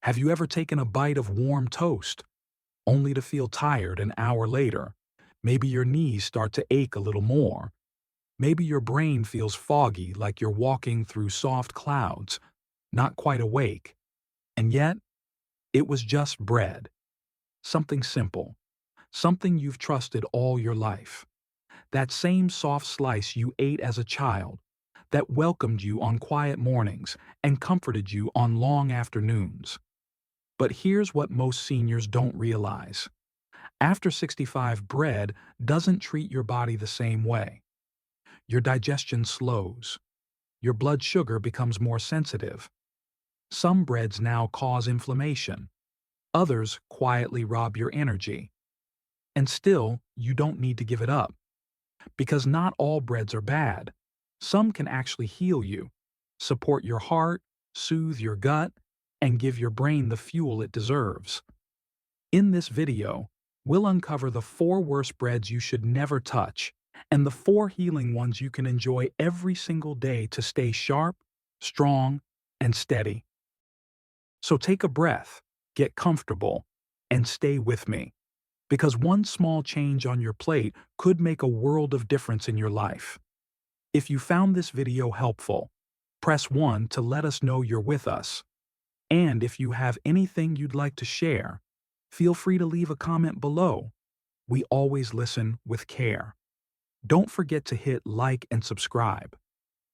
Have you ever taken a bite of warm toast, only to feel tired an hour later? Maybe your knees start to ache a little more. Maybe your brain feels foggy like you're walking through soft clouds, not quite awake. And yet, it was just bread. Something simple. Something you've trusted all your life. That same soft slice you ate as a child, that welcomed you on quiet mornings and comforted you on long afternoons. But here's what most seniors don't realize. After 65, bread doesn't treat your body the same way. Your digestion slows. Your blood sugar becomes more sensitive. Some breads now cause inflammation. Others quietly rob your energy. And still, you don't need to give it up. Because not all breads are bad. Some can actually heal you, support your heart, soothe your gut, and give your brain the fuel it deserves. In this video, we'll uncover the 4 worst breads you should never touch and the 4 healing ones you can enjoy every single day to stay sharp, strong, and steady. So take a breath, get comfortable, and stay with me. Because one small change on your plate could make a world of difference in your life. If you found this video helpful, press 1 to let us know you're with us. And if you have anything you'd like to share, feel free to leave a comment below. We always listen with care. Don't forget to hit like and subscribe.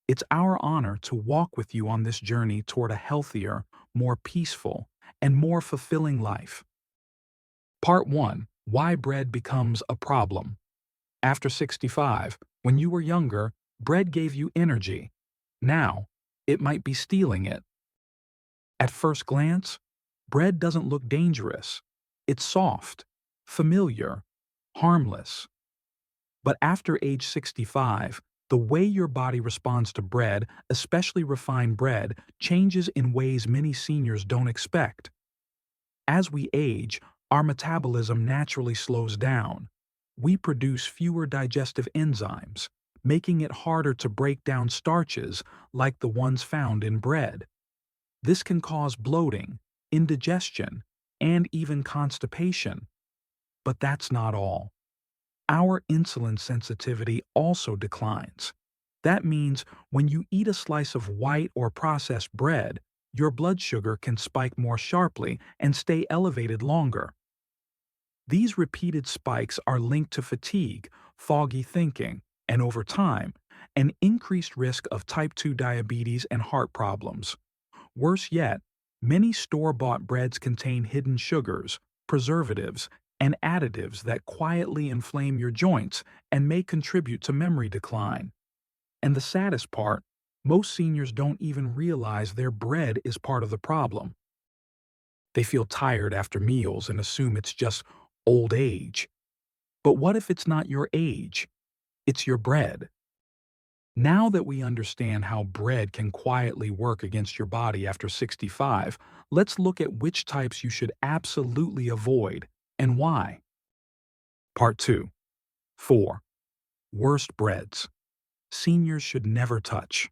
It's our honor to walk with you on this journey toward a healthier, more peaceful, and more fulfilling life. Part 1. Why bread becomes a problem. After 65, when you were younger, bread gave you energy. Now, it might be stealing it. At first glance, bread doesn't look dangerous. It's soft, familiar, harmless. But after age 65, the way your body responds to bread, especially refined bread, changes in ways many seniors don't expect. As we age, our metabolism naturally slows down. We produce fewer digestive enzymes, making it harder to break down starches like the ones found in bread. This can cause bloating, indigestion, and even constipation. But that's not all. Our insulin sensitivity also declines. That means when you eat a slice of white or processed bread, your blood sugar can spike more sharply and stay elevated longer. These repeated spikes are linked to fatigue, foggy thinking, and over time, an increased risk of type 2 diabetes and heart problems. Worse yet, many store-bought breads contain hidden sugars, preservatives, and additives that quietly inflame your joints and may contribute to memory decline. And the saddest part, most seniors don't even realize their bread is part of the problem. They feel tired after meals and assume it's just old age. But what if it's not your age? It's your bread. Now that we understand how bread can quietly work against your body after 65, let's look at which types you should absolutely avoid and why. Part 2. 4. Worst breads. Seniors should never touch.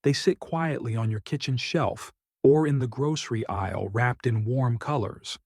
They sit quietly on your kitchen shelf or in the grocery aisle wrapped in warm colors,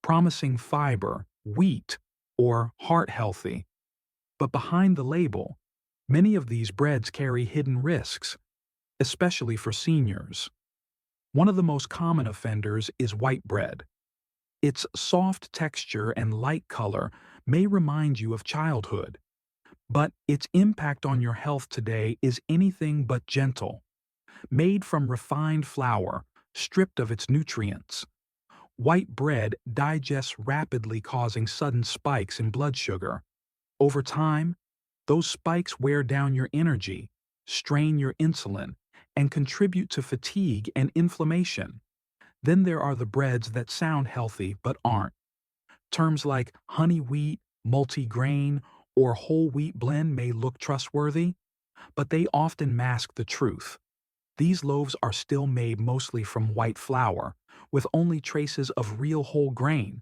promising fiber, wheat, or heart healthy. But behind the label, many of these breads carry hidden risks, especially for seniors. One of the most common offenders is white bread. Its soft texture and light color may remind you of childhood, but its impact on your health today is anything but gentle. Made from refined flour, stripped of its nutrients, white bread digests rapidly, causing sudden spikes in blood sugar. Over time, those spikes wear down your energy, strain your insulin, and contribute to fatigue and inflammation. Then there are the breads that sound healthy but aren't. Terms like honey wheat, multi-grain, or whole wheat blend may look trustworthy, but they often mask the truth. These loaves are still made mostly from white flour, with only traces of real whole grain.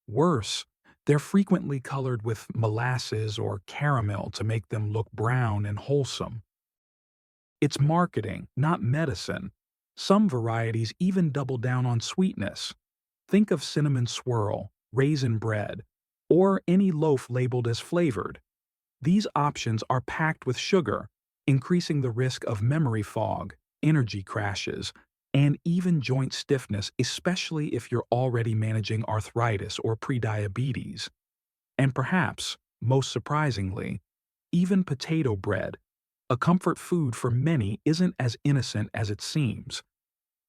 Worse, they're frequently colored with molasses or caramel to make them look brown and wholesome. It's marketing, not medicine, Some varieties even double down on sweetness. Think of cinnamon swirl, raisin bread, or any loaf labeled as flavored. These options are packed with sugar, increasing the risk of memory fog, energy crashes, and even joint stiffness, especially if you're already managing arthritis or prediabetes. And perhaps, most surprisingly, even potato bread, a comfort food for many, isn't as innocent as it seems.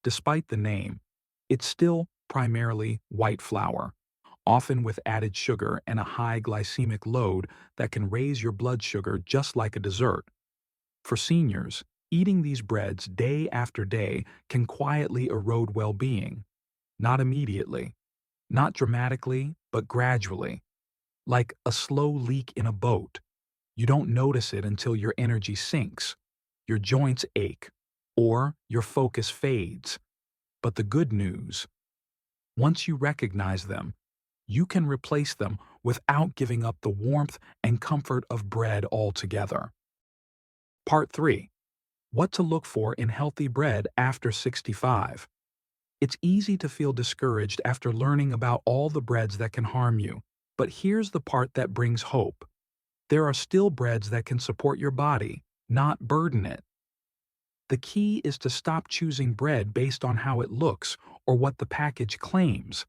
Despite the name, it's still primarily white flour, often with added sugar and a high glycemic load that can raise your blood sugar just like a dessert. For seniors, eating these breads day after day can quietly erode well-being. Not immediately, not dramatically, but gradually. Like a slow leak in a boat. You don't notice it until your energy sinks, your joints ache, or your focus fades. But the good news, once you recognize them, you can replace them without giving up the warmth and comfort of bread altogether. Part 3. What to look for in healthy bread after 65. It's easy to feel discouraged after learning about all the breads that can harm you, but here's the part that brings hope. There are still breads that can support your body, not burden it. The key is to stop choosing bread based on how it looks or what the package claims.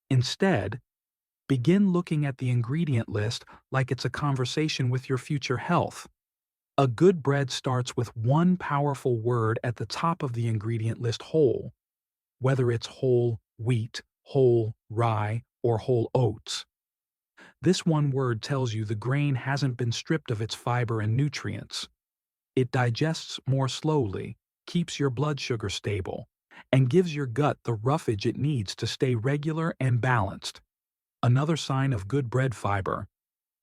Instead, begin looking at the ingredient list like it's a conversation with your future health. A good bread starts with one powerful word at the top of the ingredient list: whole, whether it's whole wheat, whole rye, or whole oats. This one word tells you the grain hasn't been stripped of its fiber and nutrients. It digests more slowly, keeps your blood sugar stable, and gives your gut the roughage it needs to stay regular and balanced. Another sign of good bread fiber: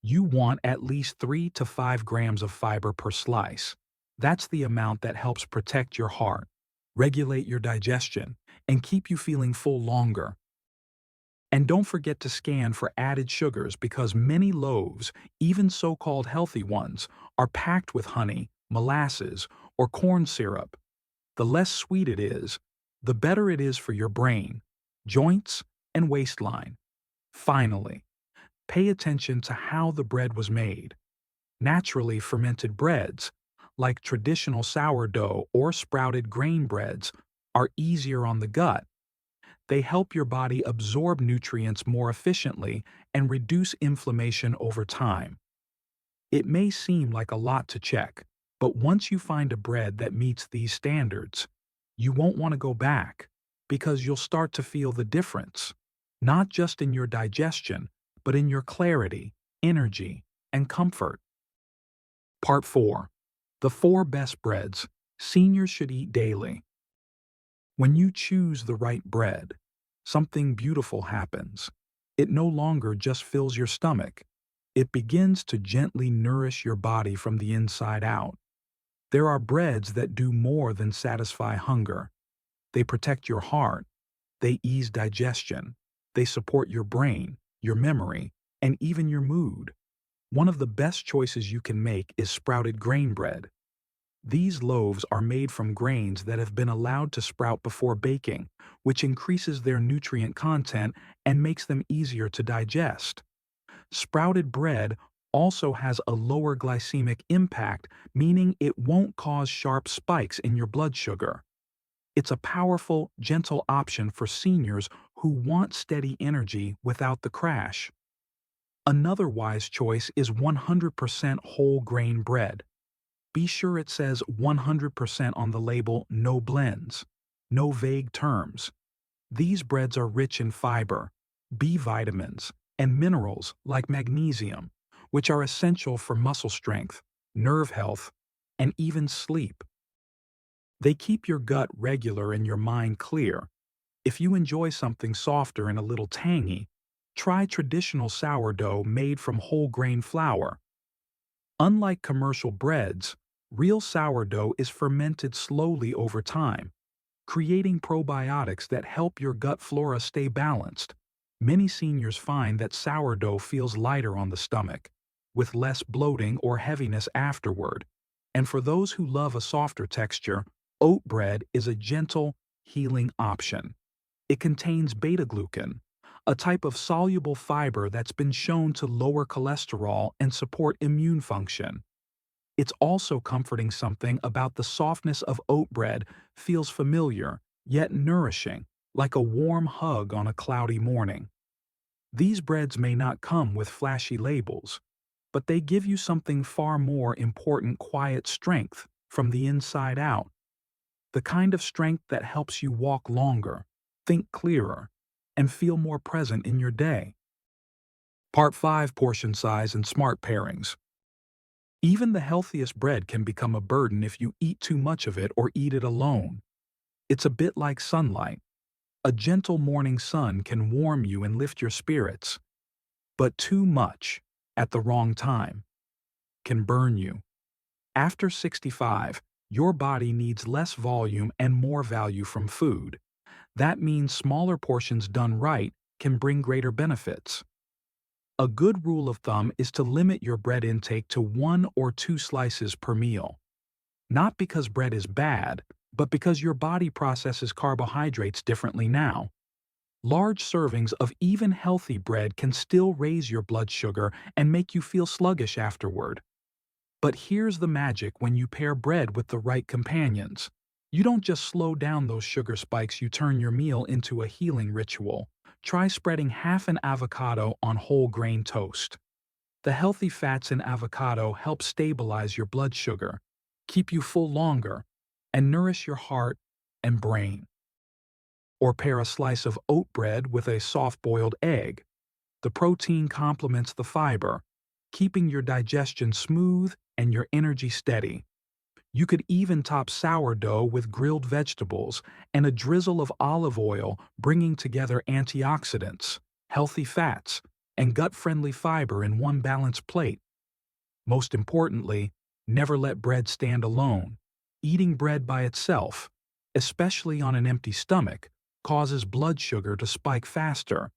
you want at least 3 to 5 grams of fiber per slice. That's the amount that helps protect your heart, regulate your digestion, and keep you feeling full longer. And don't forget to scan for added sugars, because many loaves, even so-called healthy ones, are packed with honey, molasses, or corn syrup. The less sweet it is, the better it is for your brain, joints, and waistline. Finally, pay attention to how the bread was made. Naturally fermented breads, like traditional sourdough or sprouted grain breads, are easier on the gut. They help your body absorb nutrients more efficiently and reduce inflammation over time. It may seem like a lot to check, but once you find a bread that meets these standards, you won't want to go back, because you'll start to feel the difference, not just in your digestion, but in your clarity, energy, and comfort. Part 4. The 4 best breads seniors should eat daily. When you choose the right bread, something beautiful happens. It no longer just fills your stomach. It begins to gently nourish your body from the inside out. There are breads that do more than satisfy hunger. They protect your heart. They ease digestion. They support your brain, your memory, and even your mood. One of the best choices you can make is sprouted grain bread. These loaves are made from grains that have been allowed to sprout before baking, which increases their nutrient content and makes them easier to digest. Sprouted bread also has a lower glycemic impact, meaning it won't cause sharp spikes in your blood sugar. It's a powerful, gentle option for seniors who want steady energy without the crash. Another wise choice is 100% whole grain bread. Be sure it says 100% on the label, no blends, no vague terms. These breads are rich in fiber, B vitamins, and minerals like magnesium, which are essential for muscle strength, nerve health, and even sleep. They keep your gut regular and your mind clear. If you enjoy something softer and a little tangy, try traditional sourdough made from whole grain flour. Unlike commercial breads, real sourdough is fermented slowly over time, creating probiotics that help your gut flora stay balanced. Many seniors find that sourdough feels lighter on the stomach, with less bloating or heaviness afterward. And for those who love a softer texture, oat bread is a gentle, healing option. It contains beta-glucan, a type of soluble fiber that's been shown to lower cholesterol and support immune function. It's also comforting. Something about the softness of oat bread feels familiar, yet nourishing, like a warm hug on a cloudy morning. These breads may not come with flashy labels, but they give you something far more important: quiet strength from the inside out. The kind of strength that helps you walk longer, think clearer, and feel more present in your day. Part 5: Portion Size and Smart Pairings. Even the healthiest bread can become a burden if you eat too much of it or eat it alone. It's a bit like sunlight. A gentle morning sun can warm you and lift your spirits, but too much, at the wrong time, can burn you. After 65, your body needs less volume and more value from food. That means smaller portions done right can bring greater benefits. A good rule of thumb is to limit your bread intake to 1 or 2 slices per meal. Not because bread is bad, but because your body processes carbohydrates differently now. Large servings of even healthy bread can still raise your blood sugar and make you feel sluggish afterward. But here's the magic: when you pair bread with the right companions, you don't just slow down those sugar spikes, you turn your meal into a healing ritual. Try spreading half an avocado on whole grain toast. The healthy fats in avocado help stabilize your blood sugar, keep you full longer, and nourish your heart and brain. Or pair a slice of oat bread with a soft-boiled egg. The protein complements the fiber, keeping your digestion smooth and your energy steady. You could even top sourdough with grilled vegetables and a drizzle of olive oil, bringing together antioxidants, healthy fats, and gut-friendly fiber in one balanced plate. Most importantly, never let bread stand alone. Eating bread by itself, especially on an empty stomach, causes blood sugar to spike faster.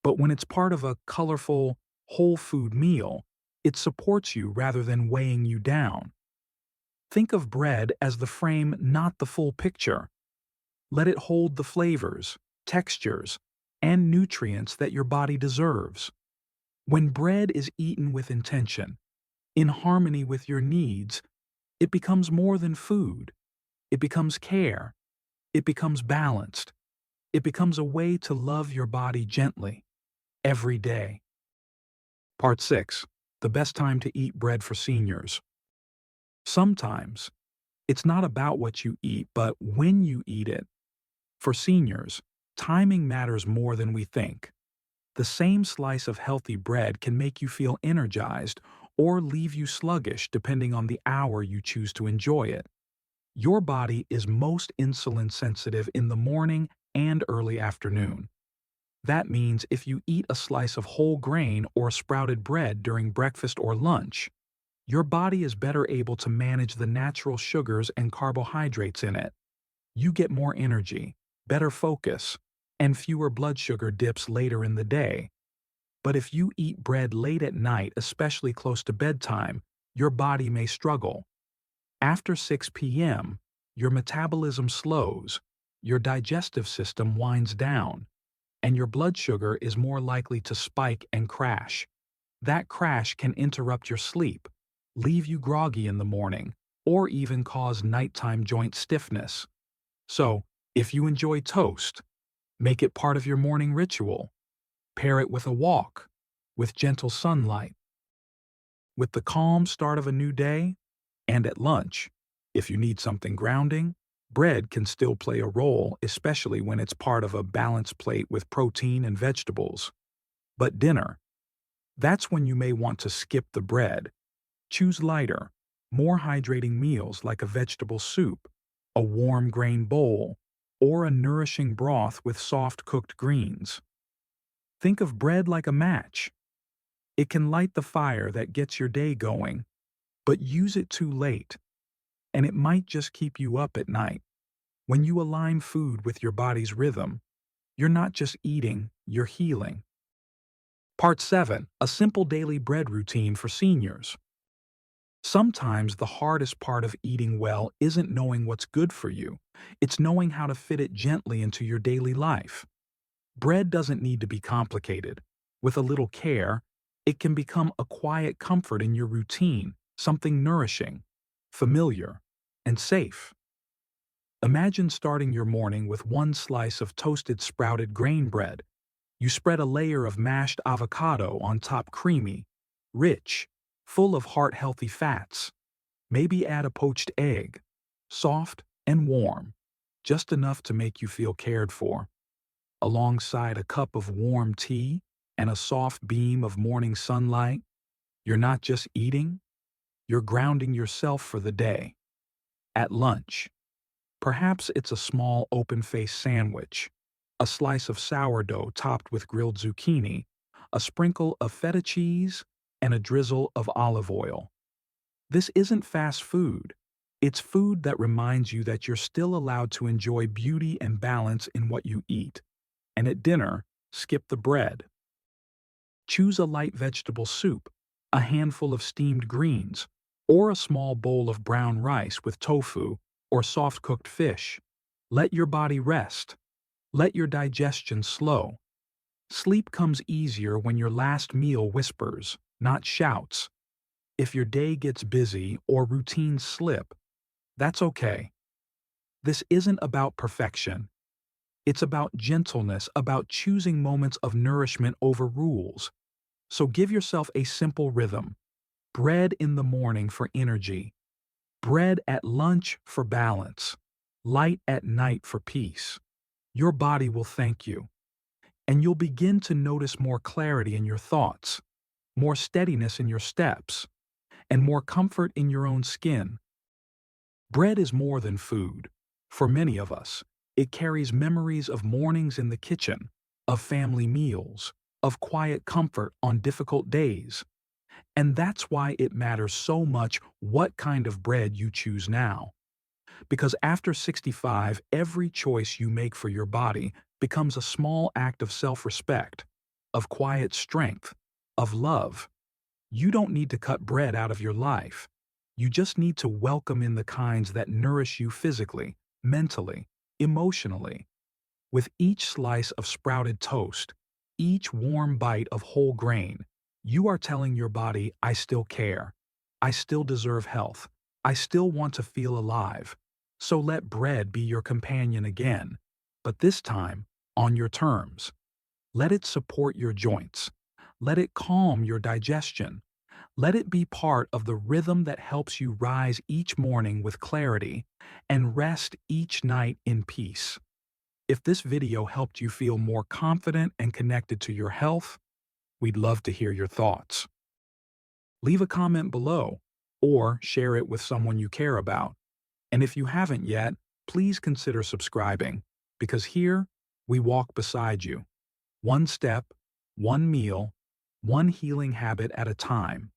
But when it's part of a colorful, whole food meal, it supports you rather than weighing you down. Think of bread as the frame, not the full picture. Let it hold the flavors, textures, and nutrients that your body deserves. When bread is eaten with intention, in harmony with your needs, it becomes more than food. It becomes care. It becomes balanced. It becomes a way to love your body gently, every day. Part 6: The best time to eat bread for seniors. Sometimes, it's not about what you eat, but when you eat it. For seniors, timing matters more than we think. The same slice of healthy bread can make you feel energized or leave you sluggish depending on the hour you choose to enjoy it. Your body is most insulin sensitive in the morning and early afternoon. That means if you eat a slice of whole grain or sprouted bread during breakfast or lunch, your body is better able to manage the natural sugars and carbohydrates in it. You get more energy, better focus, and fewer blood sugar dips later in the day. But if you eat bread late at night, especially close to bedtime, your body may struggle. After 6 p.m., your metabolism slows, your digestive system winds down, and your blood sugar is more likely to spike and crash. That crash can interrupt your sleep, leave you groggy in the morning, or even cause nighttime joint stiffness. So, if you enjoy toast, make it part of your morning ritual. Pair it with a walk, with gentle sunlight, with the calm start of a new day, and at lunch. If you need something grounding, bread can still play a role, especially when it's part of a balanced plate with protein and vegetables. But dinner, that's when you may want to skip the bread. Choose lighter, more hydrating meals like a vegetable soup, a warm grain bowl, or a nourishing broth with soft cooked greens. Think of bread like a match. It can light the fire that gets your day going, but use it too late, and it might just keep you up at night. When you align food with your body's rhythm, you're not just eating, you're healing. Part 7: A simple daily bread routine for seniors. Sometimes the hardest part of eating well isn't knowing what's good for you. It's knowing how to fit it gently into your daily life. Bread doesn't need to be complicated. With a little care, it can become a quiet comfort in your routine, something nourishing, familiar, and safe. Imagine starting your morning with one slice of toasted sprouted grain bread. You spread a layer of mashed avocado on top, creamy, rich, full of heart-healthy fats. Maybe add a poached egg, soft and warm, just enough to make you feel cared for, alongside a cup of warm tea and a soft beam of morning sunlight. You're not just eating, you're grounding yourself for the day. At lunch, perhaps it's a small open-faced sandwich, a slice of sourdough topped with grilled zucchini, a sprinkle of feta cheese, and a drizzle of olive oil. This isn't fast food. It's food that reminds you that you're still allowed to enjoy beauty and balance in what you eat. And at dinner, skip the bread. Choose a light vegetable soup, a handful of steamed greens, or a small bowl of brown rice with tofu or soft-cooked fish. Let your body rest. Let your digestion slow. Sleep comes easier when your last meal whispers, not shouts. If your day gets busy or routines slip, that's okay. This isn't about perfection. It's about gentleness, about choosing moments of nourishment over rules. So give yourself a simple rhythm. Bread in the morning for energy. Bread at lunch for balance. Light at night for peace. Your body will thank you. And you'll begin to notice more clarity in your thoughts, more steadiness in your steps, and more comfort in your own skin. Bread is more than food. For many of us, it carries memories of mornings in the kitchen, of family meals, of quiet comfort on difficult days. And that's why it matters so much what kind of bread you choose now. Because after 65, every choice you make for your body becomes a small act of self-respect, of quiet strength, of love. You don't need to cut bread out of your life. You just need to welcome in the kinds that nourish you physically, mentally, emotionally. With each slice of sprouted toast, each warm bite of whole grain, you are telling your body, I still care. I still deserve health. I still want to feel alive. So let bread be your companion again, but this time on your terms. Let it support your joints. Let it calm your digestion. Let it be part of the rhythm that helps you rise each morning with clarity and rest each night in peace. If this video helped you feel more confident and connected to your health, we'd love to hear your thoughts. Leave a comment below or share it with someone you care about. And if you haven't yet, please consider subscribing, because here we walk beside you. One step, one meal, one healing habit at a time.